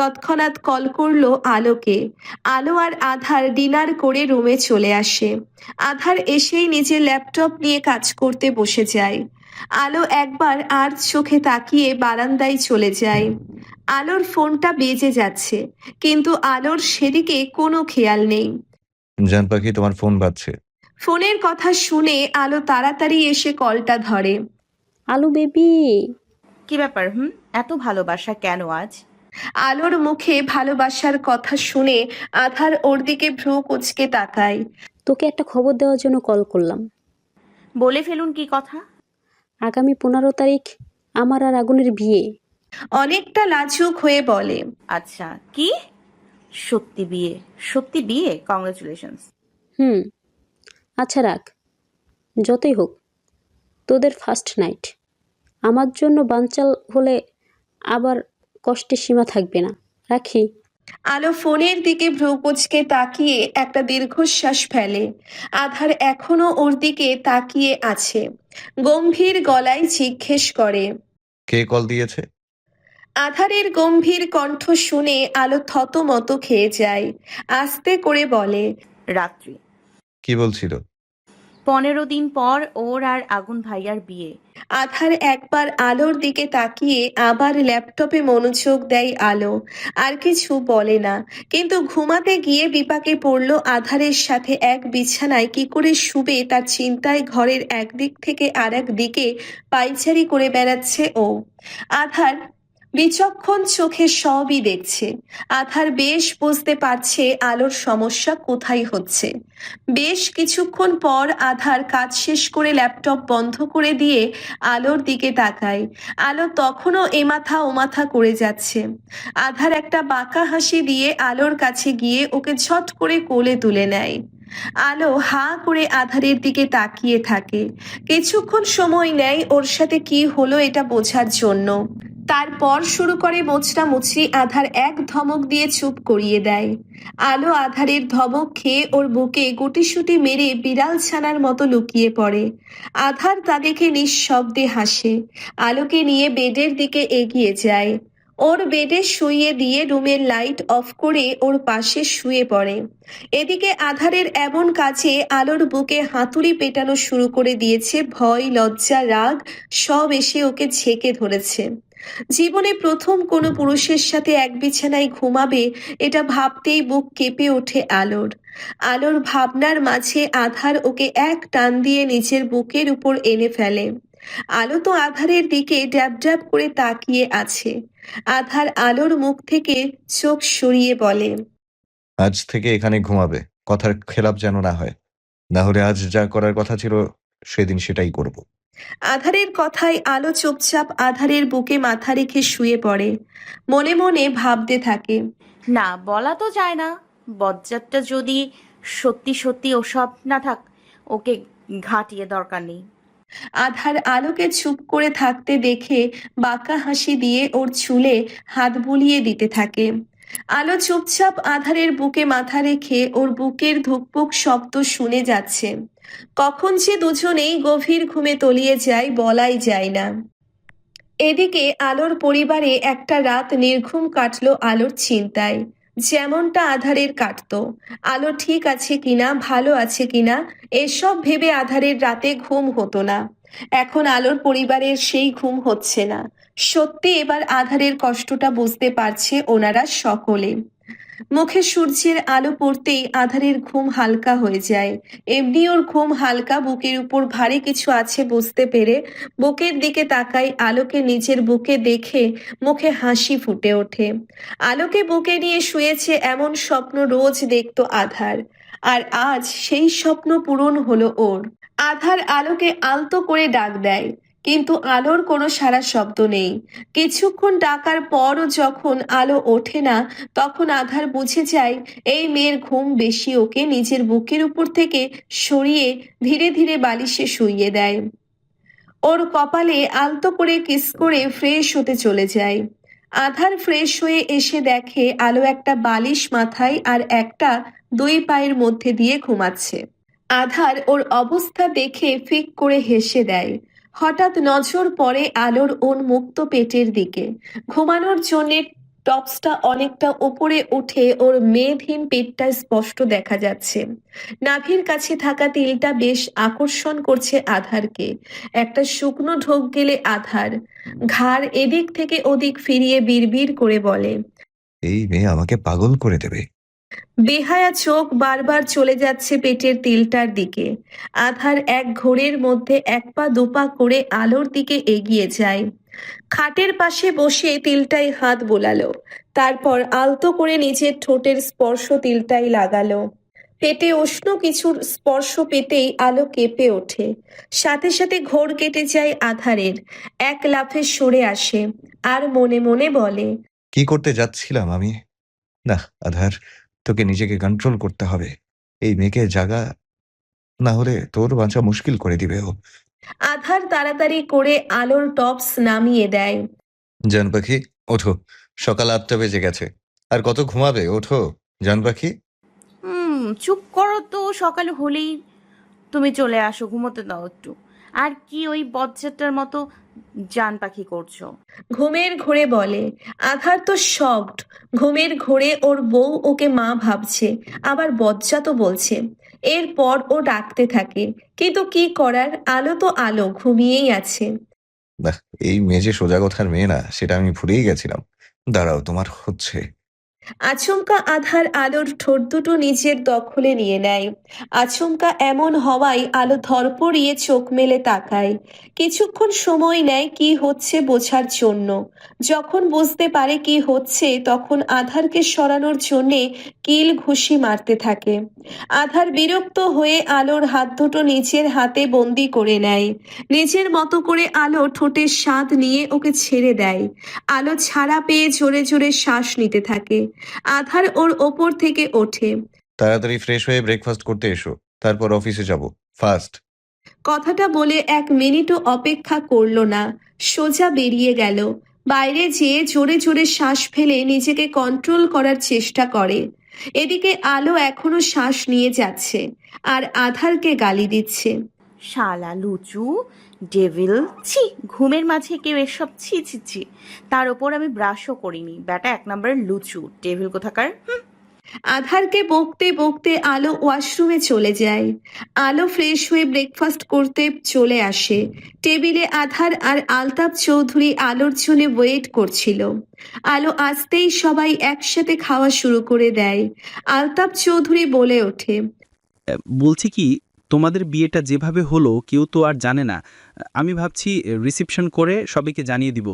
তৎক্ষণাৎ কল করলো আলোকে। আলো আর আধার ডিনার করে রুমে চলে আসে। আধার এসেই নিজের ল্যাপটপ নিয়ে কাজ করতে বসে যায়। আলো একবার আর চোখে তাকিয়ে বারান্দায় চলে যায়। আলোর ফোনটা বেজে যাচ্ছে, কিন্তু আলোর সেদিকে কোনো খেয়াল নেই। জান পাখি, তোমার ফোন বাজছে। ফোনের কথা শুনে আলো তাড়াতাড়ি এসে কলটা ধরে। আলু বেবি, কি ব্যাপার? এত ভালোবাসা কেন আজ? আলোর মুখে ভালোবাসার কথা শুনে আধার ওর দিকে ভ্রু কুঁচকে তাকায়। তোকে একটা খবর দেওয়ার জন্য কল করলাম। বলে ফেলুন, কি কথা? আগামী 15 তারিখ আমার আর আগুনের বিয়ে। অনেকটা লাজুক হয়ে বলে। আচ্ছা, কি সত্যি বিয়ে? সত্যি বিয়ে? কংগ্রেচুলেশনস। আচ্ছা রাখ, যতই হোক তোদের ফার্স্ট নাইট। আমার জন্য বানচাল হলে আবার কষ্টের সীমা থাকবে না। রাখি। আলো ফোনের দিকে ভ্রু কুঁচকে তাকিয়ে একটা দীর্ঘশ্বাস ফেলে। আধার এখনো ওর দিকে তাকিয়ে আছে। গম্ভীর গলায় জিজ্ঞেস করে, কে কল দিয়েছে? আধারের গম্ভীর কণ্ঠ শুনে আলো থতমত খেয়ে যায়। আস্তে করে বলে, রাত্রি। কি বলছিল? 15 দিন পর ওর আর আগুন ভাইয়ার বিয়ে। আধার একবার আলোর দিকে তাকিয়ে আবার ল্যাপটপে মনোযোগ দেয় আলো। আর কিছু বলে না, কিন্তু ঘুমাতে গিয়ে বিপাকে পড়ল আধারের সাথে এক বিছানায় কি করে শুবে তার চিন্তায় ঘরের একদিক থেকে আর এক দিকে পায়চারি করে বেড়াচ্ছে ও। আধার বিচক্ষণ চোখে সবই দেখছে। আধার বেশ বুঝতে পারছে আলোর সমস্যা কোথায় হচ্ছে। বেশ কিছুক্ষণ পর আধার কাজ শেষ করে ল্যাপটপ বন্ধ করে দিয়ে আলোর দিকে তাকায়। আলো তখনও এ মাথা ও মাথা করে যাচ্ছে। আধার একটা বাঁকা হাসি দিয়ে আলোর কাছে গিয়ে ওকে ঝট করে কোলে তুলে নেয়। আলো হাঁ করে আধারের দিকে তাকিয়ে থাকে। কিছুক্ষণ সময় নেয় ওর সাথে কি হলো এটা বোঝার জন্য। তারপর শুরু করে মোচড়া মুচড়ি। আধার এক ধমক দিয়ে চুপ করিয়ে দেয়। আলো আধারের ধমক খেয়ে ওর বুকে গুটিসুটি মেরে বিড়াল ছানার মতো লুকিয়ে পড়ে। আধার তা দেখে নিঃশব্দে হাসে। আলোকে নিয়ে বেডের দিকে এগিয়ে যায়। ওর বেডে শুইয়ে দিয়ে রুমের লাইট অফ করে ওর পাশে শুয়ে পড়ে। এদিকে আধারের এমন কাজে আলোর বুকে হাতুড়ি পেটানো শুরু করে দিয়েছে। ভয়, লজ্জা, রাগ সব এসে ওকে ঝেঁকে ধরেছে। জীবনে প্রথম কোনো পুরুষের সাথে এক বিছানায় ঘুমাবে, এটা ভাবতেই বুক কেঁপে ওঠে আলোর। আলোর ভাবনার মাঝে আধার ওকে এক টান দিয়ে নিজের বুকের উপর এনে ফেলে। আলো তো আধারের দিকে ড্যাব ড্যাব করে তাকিয়ে আছে। আধার আলোর মুখ থেকে চোখ সরিয়ে বলে, আজ থেকে এখানে ঘুমাবে, কথার খেলাপ যেন না হয়। না হলে আজ যা করার কথা ছিল সেদিন সেটাই করব। আধারের কথায় আলো চুপচাপ আধারের বুকে মাথা রেখে শুয়ে পড়ে। মনে মনে ভাবতে থাকে, না, বলা তো যায় না। বজ্জাতটা যদি সত্যি সত্যি ওসব না থাক, ওকে ঘাটিয়ে দরকার নেই। আধার আলোকে চুপ করে থাকতে দেখে বাঁকা হাসি দিয়ে ওর চুলে হাত বুলিয়ে দিতে থাকে। আলো চুপচাপ আধারের বুকে মাথা রেখে ওর বুকের ধুকপুক শব্দ শুনে যাচ্ছে। কখন যে দুজনেই গভীর ঘুমে তলিয়ে যায় বলাই যায় না। এদিকে আলোর পরিবারে একটা রাত নির্ঘুম কাটলো আলোর চিন্তায়, যেমনটা আধারের কাটতো। আলো ঠিক আছে কিনা, ভালো আছে কিনা, এসব ভেবে আধারের রাতে ঘুম হতো না। এখন আলোর পরিবারের সেই ঘুম হচ্ছে না। সত্যি এবার আধারের কষ্টটা বুঝতে পারছে ওনারা সকলে। মুখে সূর্যের আলো পড়তেই আধারের ঘুম হালকা হয়ে যায়। এমনি ওর ঘুম হালকা, বুকের উপর ভারী কিছু আছে বুঝতে পেরে বুকের দিকে তাকাই। আলোকে নিজের বুকে দেখে মুখে হাসি ফুটে ওঠে। আলোকে বুকে নিয়ে শুয়েছে এমন স্বপ্ন রোজ দেখতো আধার, আর আজ সেই স্বপ্ন পূরণ হলো ওর। আধার আলোকে আলতো করে ডাক দেয়, কিন্তু আলোর কোনো সাড়া শব্দ নেই। কিছুক্ষণ ডাকার পরও যখন আলো ওঠে না, তখন আধার বুঝে যায় এই মেয়ের ঘুম বেশি। ওকে নিজের বুকের উপর থেকে সরিয়ে ধীরে ধীরে বালিশে শুইয়ে দেয়। ওর কপালে আলতো করে কিস করে ফ্রেশ হতে চলে যায়। আধার ফ্রেশ হয়ে এসে দেখে আলো একটা বালিশ মাথায় আর একটা দুই পায়ের মধ্যে দিয়ে ঘুমাচ্ছে। আধার ওর অবস্থা দেখে ফিক করে হেসে দেয়। হঠাৎ নজর পড়ে আলোর উন্মুক্ত পেটের দিকে। ঘুমানোর জন্যে টপসটা অনেকটা উপরে উঠে ওর মেদহীন পেটটা স্পষ্ট দেখা যাচ্ছে। নাভির কাছে থাকা তিলটা বেশ আকর্ষণ করছে আধারকে। একটা শুকনো ঢোক গেলে আধার ঘাড় এদিক থেকে ওদিক ফিরিয়ে বিড়বিড় করে বলে। এই মেয়ে আমাকে পাগল করে দেবে। বেহায়া চোখ বারবার চলে যাচ্ছে পেটের তিলটার দিকে। আধার এক ঘোরের মধ্যে এক পা দুপা করে আলোর দিকে এগিয়ে যায়। খাটের পাশে বসে তিলটায় হাত বোলালো। তারপর আলতো করে নিজের ঠোঁটের স্পর্শ তিলটায় লাগালো। পেটে উষ্ণ কিছুর স্পর্শ পেতেই আলো কেঁপে ওঠে। সাথে সাথে ঘোর কেটে যায় আধারের। এক লাফে সরে আসে আর মনে মনে বলে, কি করতে যাচ্ছিলাম আমি? না আধার, তোকে নিজেকে কন্ট্রোল করতে হবে। এই মেয়েকে জাগা, না হলে তোর বাঁচা মুশকিল করে দিবে ও। আধার তাড়াতাড়ি করে আলোর টপস নামিয়ে দেয়। জান পাখি, ওঠো, সকাল 8টা বেজে গেছে। আর কত ঘুমাবে? ওঠো জান পাখি। চুপ করো তো, সকাল হলেই তুমি চলে আসো, ঘুমোতে দাও একটু। আর কি ওই বজ্জাটার মতো জান পাখি করছো? ঘুমের ঘোরে বলে। আধার তো শকড। ঘুমের ঘোরে ওর বউ ওকে মা ভাবছে, আবার বজ্জাত বলছে। এরপর ও ডাকতে থাকে, কিন্তু কি করার, আলো তো আলো, ঘুমিয়েই আছে। বাহ, এই মেয়ে যে সোজা কথার মেয়ে না, সেটা আমি ভুলেই গেছিলাম। দাঁড়াও, তোমার হচ্ছে। আচমকা আধার আলোর ঠোঁট দুটো নিজের দখলে নিয়ে নেয়। আচমকা এমন হওয়ায় আলো ধরপড়িয়ে চোখ মেলে তাকায়। কিছুক্ষণ সময় নেয় কি হচ্ছে বোঝার জন্য। যখন বুঝতে পারে কি হচ্ছে, তখন আধারকে সরানোর জন্যে কিল ঘুষি মারতে থাকে। আধার বিরক্ত হয়ে আলোর হাত দুটো নিজের হাতে বন্দি করে নেয়। নিজের মতো করে আলো ঠোঁটের স্বাদ নিয়ে ওকে ছেড়ে দেয়। আলো ছাড়া পেয়ে জোরে জোরে শ্বাস নিতে থাকে। আধার ওর ওপর থেকে ওঠে। তাড়াতাড়ি ফ্রেশ হয়ে ব্রেকফাস্ট করতে এসো, তারপর অফিসে যাব ফার্স্ট। কথাটা বলে 1 মিনিটও অপেক্ষা করলো না, সোজা বেরিয়ে গেল। বাইরে যেয়ে জোরে জোরে শ্বাস ফেলে নিজেকে কন্ট্রোল করার চেষ্টা করে। এদিকে আলো এখনো শ্বাস নিয়ে যাচ্ছে আর আধারকে গালি দিচ্ছে। শালা লুচু, ডেভিল, ছি! ঘুমের মাঝে কেউ এসব, ছি ছি ছি! তার ওপর আমি ব্রাশও করিনি, ব্যাটা 1 নম্বরের লুচু, ডেভিল কোথাকার। আধারকে বকতে বকতে আলো ওয়াশরুমে চলে যায়। আলো ফ্রেশ হয়ে ব্রেকফাস্ট করতে চলে আসে। টেবিলে আধার আর আলতাফ চৌধুরী আলোর জন্য ওয়েট করছিল। আলো আসতেই সবাই একসাথে খাওয়া শুরু করে দেয়। আলতাফ চৌধুরী বলে ওঠে, বলছি কি, তোমাদের বিয়েটা যেভাবে হলো কেউ তো আর জানে না। আমি ভাবছি রিসেপশন করে সবাইকে জানিয়ে দিব।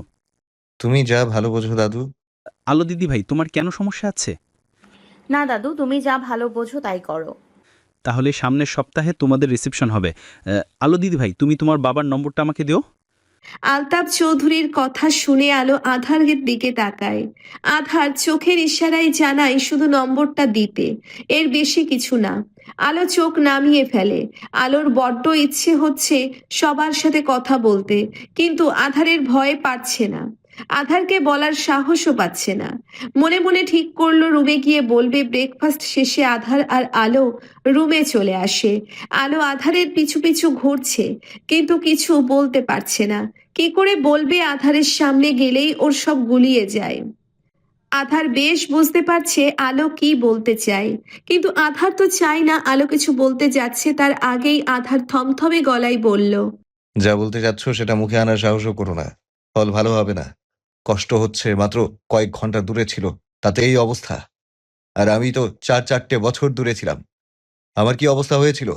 তুমি যা ভালো বোঝো দাদু। আলো দিদি ভাই, তোমার কেন সমস্যা আছে? না দাদু, তুমি যা ভালো বোঝো তাই করো। তাহলে সামনের সপ্তাহে তোমাদের রিসেপশন হবে। আলো দিদি ভাই, তুমি তোমার বাবার নম্বরটা আমাকে দিও। আলতাফ চৌধুরীর কথা শুনে আলো আধারের দিকে তাকায়। আধার চোখের ইশারায় জানায় শুধু নম্বরটা দিতে, এর বেশি কিছু না। আলো চোখ নামিয়ে ফেলে। আলোর বড্ড ইচ্ছে হচ্ছে সবার সাথে কথা বলতে, কিন্তু আধারের ভয়ে পারছে না। আধারকে বলার সাহসও পাচ্ছে না। মনে মনে ঠিক করলো রুমে গিয়ে বলবে। ব্রেকফাস্ট শেষে আধার আর আলো রুমে চলে আসে। আলো আধারের পিছু পিছু ঘুরছে, কিন্তু কিছু বলতে পারছে না। কি করে বলবে? আধারের সামনে গেলেই ওর সব গুলিয়ে যায়। আধার বেশ বুঝতে পারছে আলো কি বলতে চায়, কিন্তু আধার তো চায় না আলো কিছু বলতে যাচ্ছে তার আগেই আধার থমথমে গলায় বলল, যা বলতে যাচ্ছ সেটা মুখে আনার সাহসও করো না, ফল ভালো হবে না। কষ্ট হচ্ছে, মাত্র কয়েক ঘন্টা দূরে ছিল, তাতে এই অবস্থা। আর আমি তো 4 বছর দূরে ছিলাম, আমার কি অবস্থা হয়েছিল।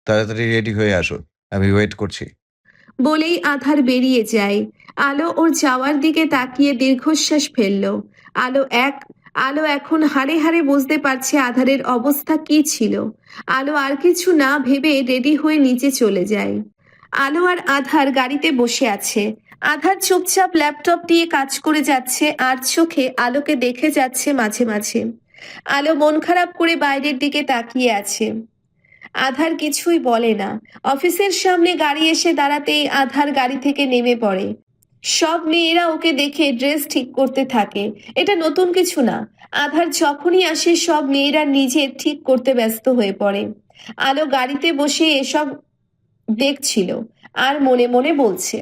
তাড়াতাড়ি রেডি হয়ে আসো, আমি ওয়েট করছি। বলেই আধার বেরিয়ে যায়। আলো ওর যাওয়ার দিকে তাকিয়ে দীর্ঘশ্বাস ফেলল। আলো এখন হাড়ে হাড়ে বুঝতে পারছে আধারের অবস্থা কি ছিল। আলো আর কিছু না ভেবে রেডি হয়ে নিচে চলে যায়। আলো আর আধার গাড়িতে বসে আছে। আধার চুপচাপ ল্যাপটপ নিয়ে কাজ করে যাচ্ছে আর চোখে আলোকে দেখে যাচ্ছে মাঝে মাঝে। আলো মন খারাপ করে বাইরের দিকে তাকিয়ে আছে। আধার কিছুই বলে না। অফিসের সামনে গাড়ি এসে দাঁড়াতেই আধার গাড়ি থেকে নেমে পড়ে। সব মেয়েরা ওকে দেখে ড্রেস ঠিক করতে থাকে। এটা নতুন কিছু না। আধার যখনই আসে সব মেয়েরা নিজে ঠিক করতে ব্যস্ত হয়ে পড়ে। আলো গাড়িতে বসে এসব দেখছিল আর মনে মনে বলছে,